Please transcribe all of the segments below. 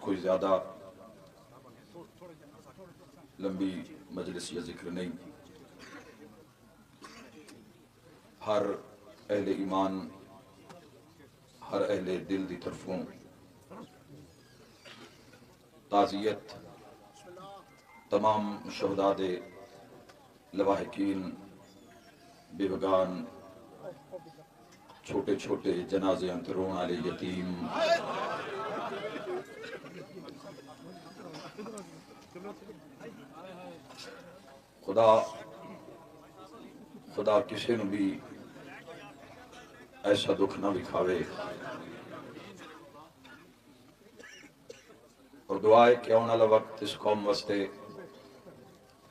کوئی زیادہ لمبی مجلس یا ذکر نہیں. ہر اہل ایمان ہر اہل دل دی طرفوں تعزیت تمام شہداء دے لواحقین بیوگان چھوٹے چھوٹے جنازے انت رون والے یتیم خدا کسی نو بھی ایسا دکھ نہ دکھاوے اور دعا ہے کہ آنے والا وقت اس قوم واسطے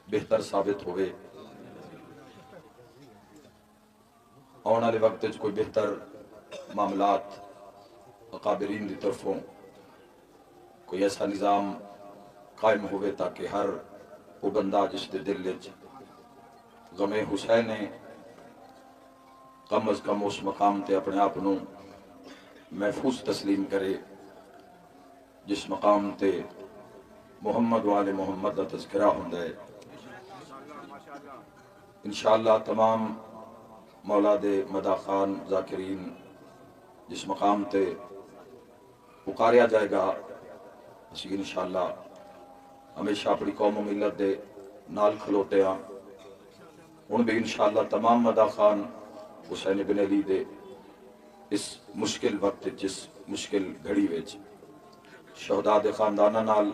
بہتر ثابت ہوئے. آنے والے وقت کوئی بہتر معاملات اکابرین دی طرفوں کوئی ایسا نظام قائم ہوئے تاکہ ہر وہ بندہ جس دے دل وچ غم حسین ہے کم از کم اس مقام تے اپنے آپ نو محفوظ تسلیم کرے جس مقام تے محمد والے محمد کا تذکرہ ہوندا ہے. انشاءاللہ تمام مولا دے مدح خان ذاکرین جس مقام تے پکاریا جائے گا اسی انشاءاللہ ہمیشہ اپنی قوم و ملت دے نال کھلوتے ہیں. ان بھی انشاءاللہ تمام مدح خان حسین بن علی دے اس مشکل وقت جس مشکل گھڑی وچ شہداء دے خاندانہ نال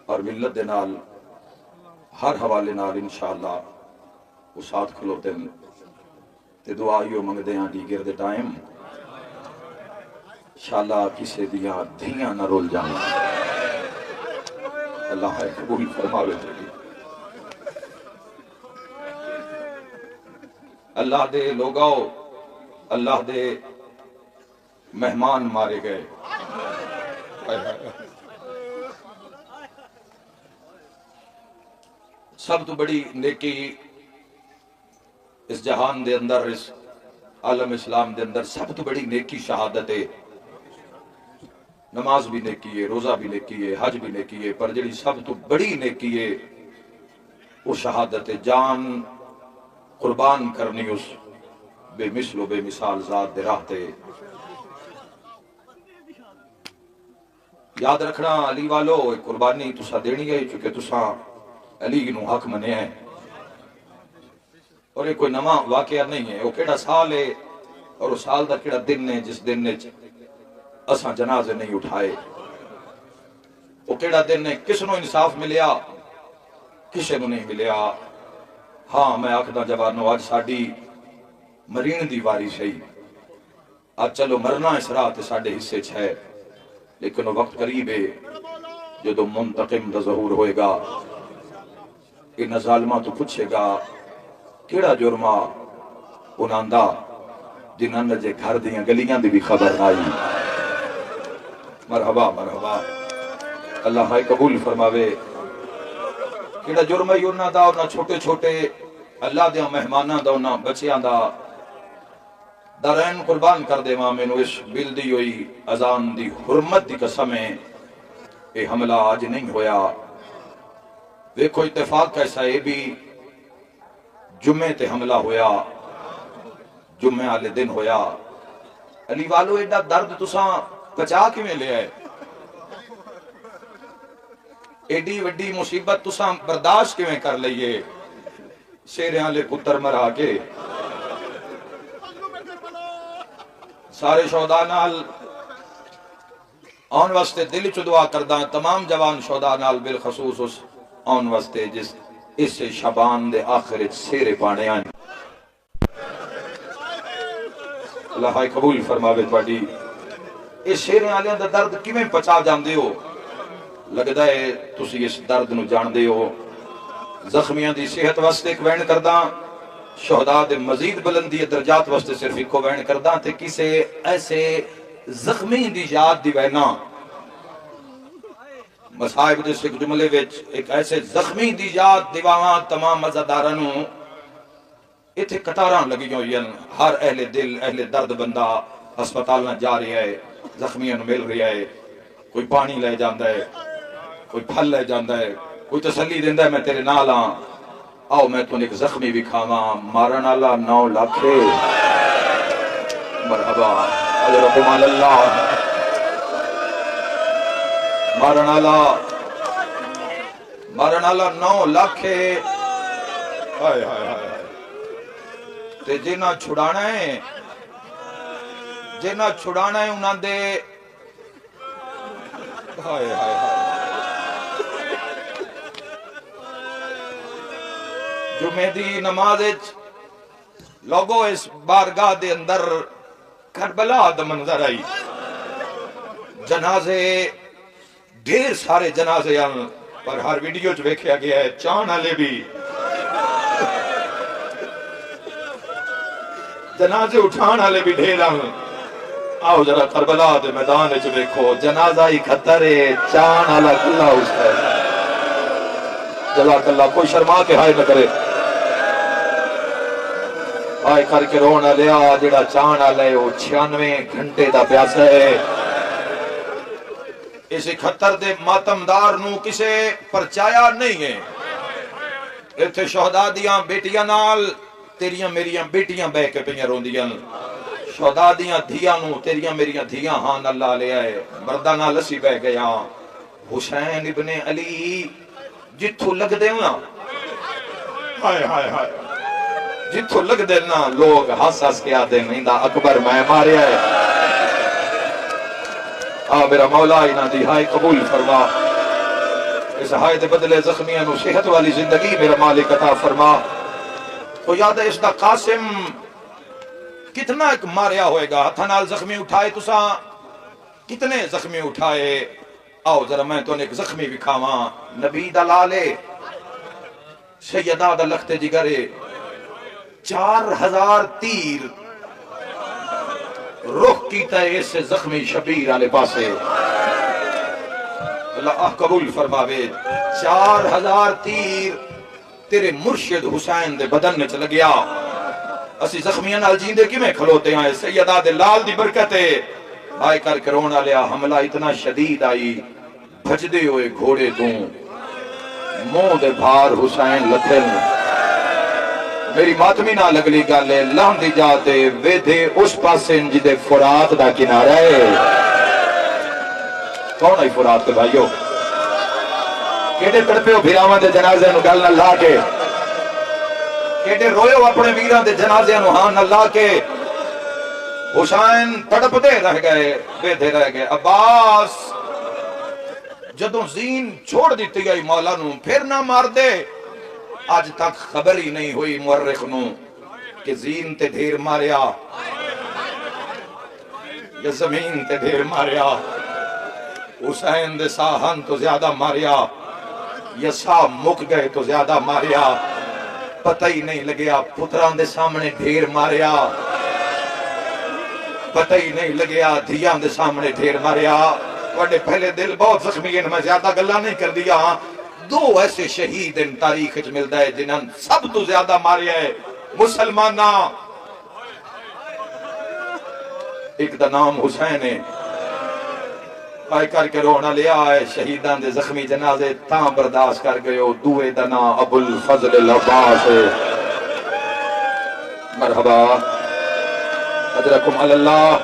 اور ملت دے نال ہر حوالے نال انشاءاللہ وہ ساتھ کھلوتے ہیں تے دعائیوں منگدے ہیں دیگر دے ٹائم انشاءاللہ کسے دیاں دھیاں نہ رول جانا. اللہ ہے قبول فرماوے تیری. اللہ دے لوگاؤ اللہ دے مہمان مارے گئے. سب تو بڑی نیکی اس جہان دے اندر اس عالم اسلام دے اندر سب تو بڑی نیکی شہادت ہے. نماز بھی نیکی ہے روزہ بھی نیکی ہے حج بھی نیکی ہے پر جڑی سب تو بڑی نیکی ہے وہ شہادت جان قربان کرنی اس بے مثل و بے مثال ذات دے راہ تے. یاد رکھنا علی والو قربانی تسا دینی ہے چونکہ تسا علی نو حق منے ہیں اور یہ کوئی نواں واقعہ نہیں ہے. وہ کیڑا سال ہے اور وہ سال دا کیڑا دن ہے جس دن نے اساں جنازے نہیں اٹھائے. وہ کیڑا دن ہے کس نو انصاف ملیا کسے نو نہیں ملیا. ہاں میں آکھدا جوانو آج ساڈی مرین دی واری سہی آج چلو مرنا اس راہ تے ساڈے حصے چ ہے لیکن وہ وقت قریب ہے جدو منتقم دا ظہور ہوئے گا. ان ظالمہ تو پوچھے گا کیڑا جرمہ انہاں دا جنہاں نے گھر دیاں گلیاں دی بھی خبر نہ آئی. مرحبا مرحبا اللہ ہے قبول فرماوے. کیڑا جرم ہے انہاں دا انہاں چھوٹے چھوٹے اللہ دیاں مہماناں دا انہاں بچیاں دا دارین قربان کر دے ماں میں نو اس بلدی ہوئی اذان دی حرمت دی قسم ہے اے حملہ آج نہیں ہویا. دیکھو اتفاق کیسا ہے بھی جمعے تے حملہ ہویا جمعے والے دن ہویا. علی والو ایڈا درد تساں پچا کیویں لیا ہے ایڈی وڈی مصیبت تساں برداشت کیویں کر لئیے. شیریاں لے پتر مرا کے سارے شہداء نال آن واسطے دل چ دعا کرداں تمام جوان شہداء نال بالخصوص اس آن واسطے جس اس شبان دے آخر سیرے پانے آئیں. اللہ قبول فرماوے تواڈی. اس شیرے آلیاں دا درد کیویں پچا جاندے ہو لگدا ہے تسی اس درد نو جاندے ہو. زخمیاں دی صحت واسطے ایک وین کرداں شہداء دے مزید بلندی درجات واسطے صرف ایک وین کرداں تے کسے ایسے زخمی دی یاد دی وینا مصائب دے ایک جملے وچ ایک ایسے زخمی دی یاد دیواں تمام مزادارانوں ایتھے قطاراں لگی ہوئی ہیں. ہر اہل دل اہل درد بندہ ہسپتال نہ جا رہا ہے زخمیاں نو مل رہا ہے کوئی پانی لے جاندہ ہے، کوئی پھل لے جاندہ ہے، کوئی تسلی دیندہ ہے میں تیرے نال ہاں، آؤ میں تو ایک زخمی بھی کھاواں، مارن اللہ 9 لاکھ مرحبا اجرکم علی اللہ، مارن اللہ 9 لاکھ ہائے ہائے ہائے تے جنہ چھڑانا ہے انہاں دے ہائے ہائے ہائے جمعہ دی نماز لوگو اس بارگاہ دے اندر کربلا دا منظر آئی، جنازے ڈھیر سارے جنازے ہیں پر ہر ویڈیو جو دیکھا گیا ہے چاند والے بھی جنازے اٹھان والے بھی ڈھیر ہیں۔ آؤ ذرا کربلا دے میدان وچ دیکھو، جنازہ ہی کھتر ہے، چاند والا کلا اس ہے، جزاک اللہ، کوئی شرما کے ہائے نہ کرے، آئے کر کے رونا لیا جڑا چاند والا ہے وہ 96 گھنٹے دا پیاسا ہے۔ اس خطر دے ماتمدار نو کسے پرچایا نہیں ہے، ایتھے شہداء دیاں بیٹیاں نال تیریاں میریاں بیٹیاں بہ کے پئیاں روندیاں، شہداء دیاں دھیاں نو تیریاں میریاں دھیاں ہاں اللہ لے آئے، مردہ نال اسی بہ گیا، حسین ابن علی جتھو لگ دینا ہائے ہائے ہائے جتھو لگ دینا لوگ ہس ہس کے آدھے نہیں اکبر میں ماریا ہے، میرا مولا انہاں دی ہائے قبول فرما، اس ہائے دے بدلے زخمیاں نو صحت والی زندگی میرا مالک عطا فرما۔ تو یاد ہے اس دا قاسم کتنا ایک ماریا ہوئے گا، ہتھا نال زخمی اٹھائے تساں کتنے زخمی اٹھائے، آؤ ذرا میں تو ایک زخمی بھی کھاواں، نبی دا لالے سیدہ دا لخت جگرے 4000 تیر رخ کیتا ہے اس زخمی شبیر آلے پاسے، اللہ قبول فرماوے، 4000 تیر تیرے مرشد حسین دے بدن میں چل گیا، اسی زخمیاں نال جیندے کی میں کھلوتے ہیں، سیدہ دے لال دی برکت ہے، آئے کر کے رونا لیا، حملہ اتنا شدید آئی، بھجدے ہوئے گھوڑے دوں، منہ دے بھار حسین لتھن، میری ماتمی نہ لگلی گالے لہن دی جاتے ویدھے اس پاسن جدے فرات دا کنارہ ہے، کون ہے فرات کے بھائیو؟ کیڑے تڑپے ہو بھیراوان دے جنازے نو گل نہ لا کے، کیڑے روئے ہو اپنے ویران دے جنازے نو ہاں نہ لا کے، حسین تڑپ دے رہ گئے، ویدھے رہ گئے، عباس جدوں زین چھوڑ دیتی گئی مولا نو پھر نہ مار دے، آج تک خبر ہی نہیں ہوئی مورخ نو کہ زین تے دھیر ماریا یا زمین تے دھیر ماریا، حسین دے ساہن تو زیادہ ماریا یا ساہ مک گئے تو زیادہ ماریا، پتہ ہی نہیں لگیا، پتران دے سامنے ڈھیر ماریا، پتہ ہی نہیں لگیا، دھیان دے سامنے ڈھیر ماریا، وڈے پہلے دل بہت زخمی ہیں، میں زیادہ گلہ نہیں کر دیا، دو ایسے شہید ان تاریخ اچھ ملتا ہے جنہاں سب تو زیادہ ماریا ہے مسلمانہ، ایک دا نام حسین ہے، آئے کر کے رونا لیا ہے، شہیدان دے زخمی جنازے تاں برداشت کر گئے ہو، دوئے دا نام ابو الفضل العباس ہے، مرحبا اجرکم علی اللہ،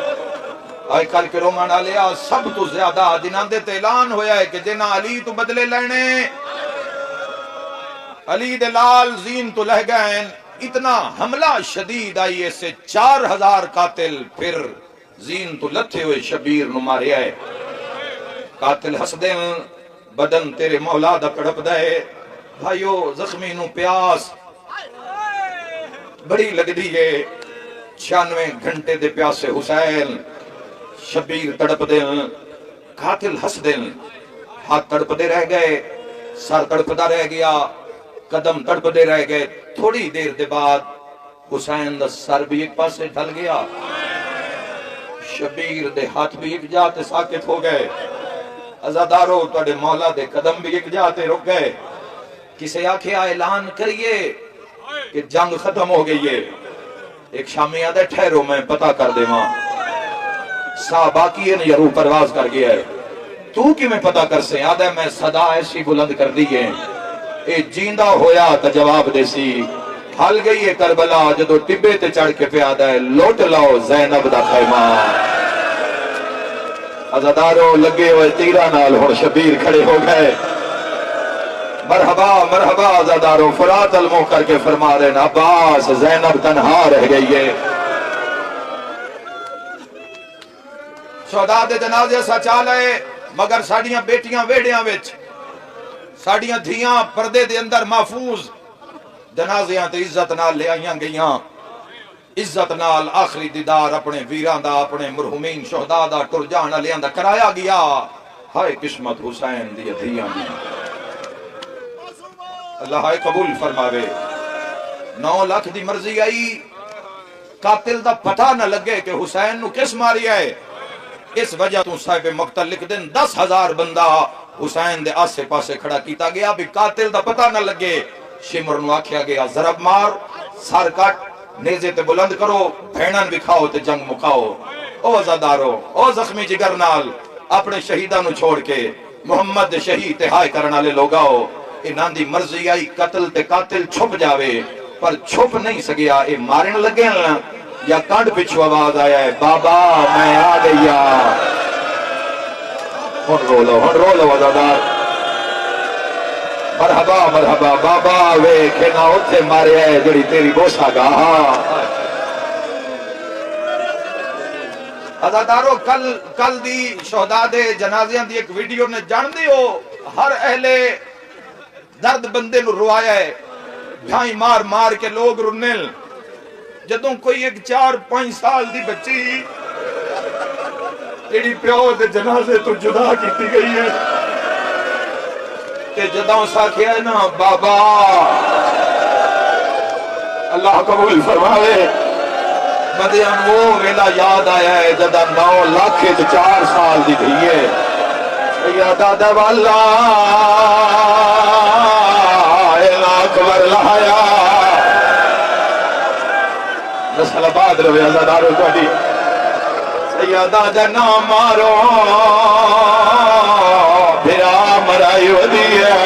آئے کر کے رونا لیا، سب تو زیادہ جنہاں دے اعلان ہویا ہے کہ جنہاں علی تو بدلے لینے، علی دے لال زین تو لہ گئے، اتنا حملہ شدید آئی ایسے 4000 قاتل پھر زین تو لتھے ہوئے شبیر نو ماریا ہے، قاتل ہس دیں بدن تیرے مولا دا کڑپ دے، بھائیو زخمی نو پیاس بڑی لگ دی ہے، 96 گھنٹے دے پیاسے حسین، شبیر تڑپ دیں، قاتل ہس دیں، ہاتھ تڑپ دے رہ گئے، سر تڑپ دا رہ گیا، قدم تڑپ دے رہ گئے، تھوڑی دیر دے بعد حسین دا سر بھی ایک پاس سے ڈھل گیا، شبیر دے ہاتھ بھی ایک جاتے ساکت ہو گئے، عزادارو توڑے مولا دے قدم بھی ایک جاتے رک گئے، کسے آکھے اعلان کریے کہ جنگ ختم ہو گئی ہے، ایک شامی آدھے ٹھہرو میں پتہ کر دے ماں، سا باقی ہے یا روح پرواز کر گیا ہے، تو کی میں پتا کر سے آدھا میں صدا ایسی بلند کر دی ہے اے جیندہ ہویا تا جواب دے سی حل گئی ہے کربلا جدو ٹبے تے چڑھ کے پیادہ ہے لوٹ لاؤ زینب دا خیمہ عزاداروں لگے ہوئے تیرہ نال ہون شبیر کھڑے ہو گئے مرحبا مرحبا عزاداروں فرات المو کر کے فرما رہے نا عباس زینب تنہا رہ گئی ہے شہداء دے جنازے سا چالے مگر ساڑیاں بیٹیاں ویڑیاں وچ ساڑیاں دھیاں پردے دے اندر محفوظ جنازیاں تے عزت نال لے آئیاں گئیاں عزت نال آخری دیدار اپنے ویران دا اپنے مرحومین شہداء دا ٹرجان علیاں دا کرایا گیا ہائے قسمت حسین دی دھیاں دی اللہ ہائے قبول فرماوے 9 لاکھ دی مرضی آئی قاتل دا پتہ نہ لگے کہ حسین نو کس ماری آئے اس وجہ تو صاحب مقتل لکھ دن 10,000 بندہ حسین دے آسے پاسے کھڑا کیتا گیا بھی قاتل دا پتہ نہ لگے شمر نو آکھیا گیا ضرب مار سار کٹ نیزے تے بلند کرو بھینن بکھاؤ تے جنگ مکاؤ او عزادارو او زخمی جگر نال اپنے شہیدہ نو چھوڑ کے محمد شہید تے ہائے کرنا لے لوگاؤ انہاں دی مرضی آئی قتل تے قاتل چھپ جاوے پر چھپ نہیں سگیا اے مارن لگے ہیں یا کانڈ پچھو آواز آیا ہے بابا میں آ گیا ہن رو لو عزادار مرحبا مرحبا بابا وے کھنا اتھے مارے ہے جڑی تیری بوسا گا عزادارو کل دی شہداء دے جنازیاں دی ایک ویڈیو نے جان دی ہو ہر اہل درد بندے نو روایا ہے جھائیں مار مار کے لوگ رنل جدوں کوئی ایک 4-5 سال دی بچی تیری پیو دے جنازے تو جدا کیتی گئی ہے کہ جدوں سا کیا ہے نا بابا اللہ قبول فرمائے مدیان وہ ویلا یاد آیا ہے جدہ 9 لاکھ 4 سال دی دھیے یا دادا والا اکبر لہایا نسل آباد روے عزادارو کوئی سیدہ جنا مارو بھرا مرائی ودی ہے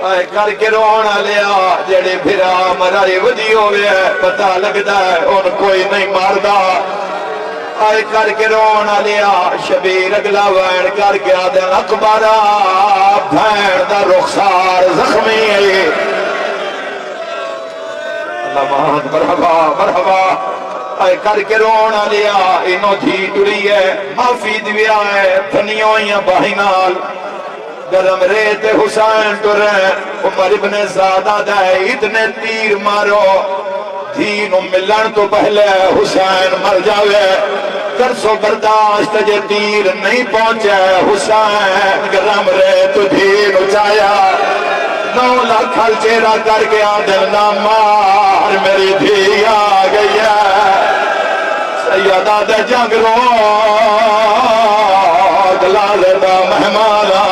آئے کر کے رونا لیا جڑے بھرا مرائی ودی ہوئے پتہ لگتا ہے ان کوئی نہیں ماردہ آئے کر کے رونا لیا شبیر اگلا وین کر کے آدھن اکبارا بھین دا رخسار زخمی ہے اللہ مہان مرحبا مرحبا آئے کر کے رونا لیا انہوں دھی ٹری ہے معافی دویا ہے پھنیوئیاں باہینال گرم ریت حسین ٹرے عمر ابن زادہ دائے اتنے تیر مارو دین ملن تو پہلے حسین مر جاوے ترسو برداشت جے تیر نہیں پہنچے حسین گرم ریت دین اچایا 9 لاکھ ہل چیرہ کر کے آدھل نہ مار میری دھی آ گئی ہے سیدہ دے جنگ رو دلالے دا مہمانا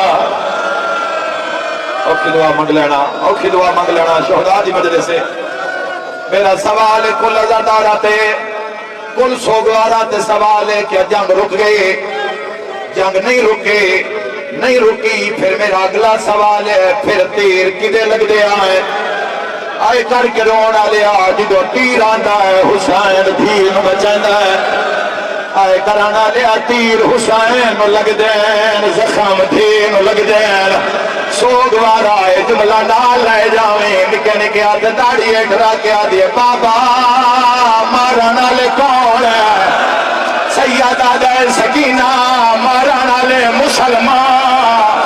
اوکھی دعا منگ لینا شہداء دی مجلس سے میرا سوال کل عزادارہ تے کل سوگوارہ تے سوال ہے کہ جنگ رک گئی جنگ نہیں رکی پھر میرا اگلا سوال ہے پھر تیر کدے لگ دے آئے کر کے رونا لیا جدو تیر آندہ ہے حسین دھیر بچندہ ہے آئے کرانا لیا تیر حسین لگ دین زخم دھیر لگ دین سوگوارا ہے جملہ نال لے جاویں نکے نکے آتے داڑی اٹھرا کے آدھے بابا مارنا لے کون ہے سیدہ دے سکینہ مارنا لے مسلمان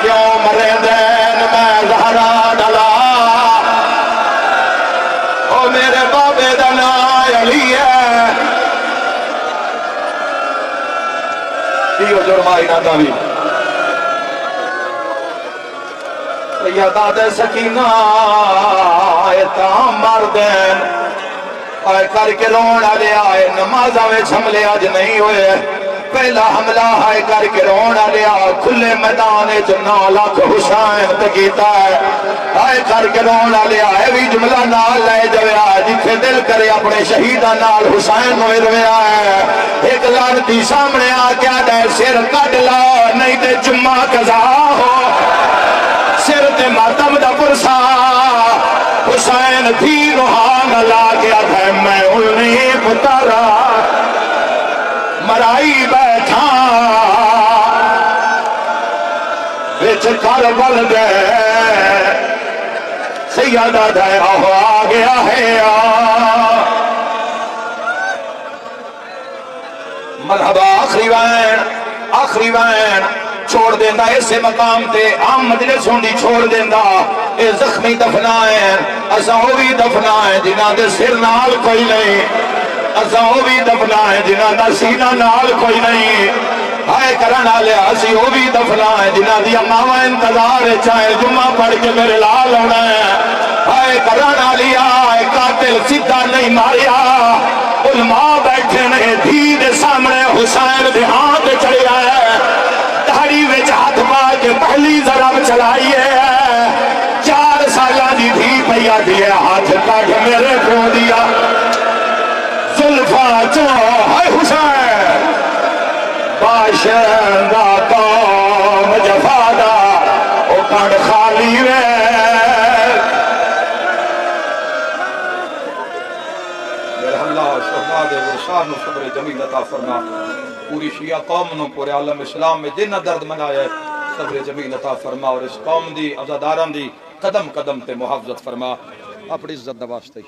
کیوں مرے دین میں زہرا ڈالا او میرے بابے دنا علی ہے دیو جرمائی نہ داوی سیدہ دے سکینہ آئے تاں مردین آئے کر کے رونا لے آئے نمازہ میں چھملے آج نہیں ہوئے پہلا حملہ ہے کر کے رونا لیا کھلے میدان 9 لاکھ حسین تکیتا ہے آئے کر کے رونا لیا ہے بھی جملہ نال لے جویا جتھے دل کرے اپنے شہیدہ نال حسین ہوئے رویا ہے ایک لانتی سامنے آ کیا دے سر کٹ لا نہیں تے جمعہ قضا ہو سر تے ماتم دا پرسا حسین تھی روحان لا گیا تھا میں انہیں پتارا مرائی بیٹھا بچ کربل دے سیدہ دے آ گیا ہے مرحبا آخری وین چھوڑ دیندہ اسے مقام تے عام مجلس ہوندی چھوڑ دیندہ اے زخمی دفنائیں اساں بھی دفنائیں جنہاں دے سر نال کوئی نہیں اساں بھی دفنائیں جنہاں دا سینہ نال کوئی نہیں ہائے کرنا لیا اسی وہ بھی دفنائیں جنہاں دی امامہ انتظار چاہے جمعہ پڑھ کے میرے لال ہونا ہے ہائے کرنا لیا قاتل سدھا نہیں ماریا علماء بیٹھے نے دھی دے سامنے حسین دے ہاتھ چڑھے آئے دہڑی وچ ہاتھ پا کے پہلی ضرب چلائی ہے 4 سالہ دی دھی پیا دیئے ہاتھ کاٹ میرے کو دیا زلفا چو ہے حسین باشندہ قوم جفادہ او کانڈ خالی وے اللہ شہداد ورشاد نو صبر جمیل عطا فرما پوری شیعہ قوم نو پورے عالم اسلام میں جنہ درد منایا ہے صبر جمیل عطا فرما اور اس قوم دی عزاداران دی قدم قدم تے محافظت فرما اپنی عزت دا واسطے